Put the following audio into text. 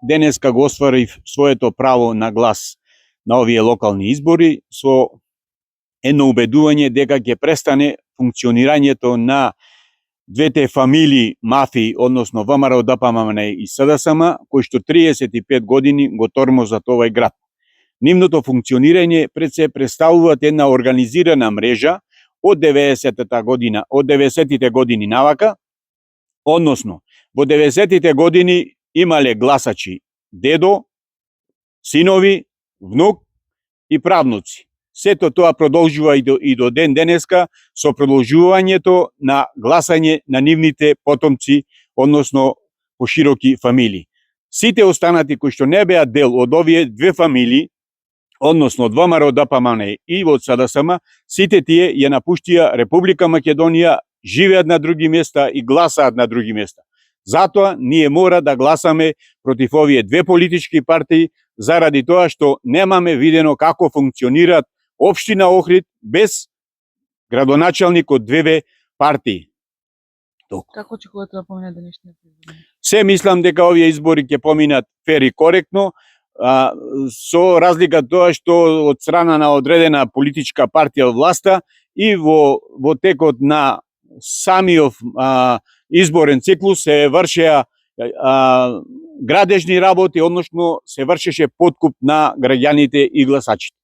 денеска го остварив своето право на глас на овие локални избори со едно убедување дека ќе престане функционирањето на двете фамилии мафии, односно ВМРО, ДПМН и СДСМ, кои што 35 години го тормозат овој град. Нивното функционирање пред се представуваат една организирана мрежа од 90-тите години навака, односно во 90-тите години имале гласачи дедо, синови, внук и правнуци. Сето тоа продолжува и до ден денеска со продолжувањето на гласање на нивните потомци, односно пошироки фамилии. Сите останати кои што не беа дел од овие две фамилии, односно од ВМРО, ДПМН и од СДСМ, сите тие ја напуштија Република Македонија, живеат на други места и гласаат на други места. Затоа ние мора да гласаме против овие две политички партии, заради тоа што немаме видено како функционираат општина Охрид без градоначалник од две партии. Како очекувате да поминат денешните избори? Се мислам дека овие избори ќе поминат фер и коректно, со разлика тоа што од страна на одредена политичка партија власта и во текот на самиот изборен циклус се вршеа градежни работи, односно се вршеше подкуп на граѓаните и гласачите.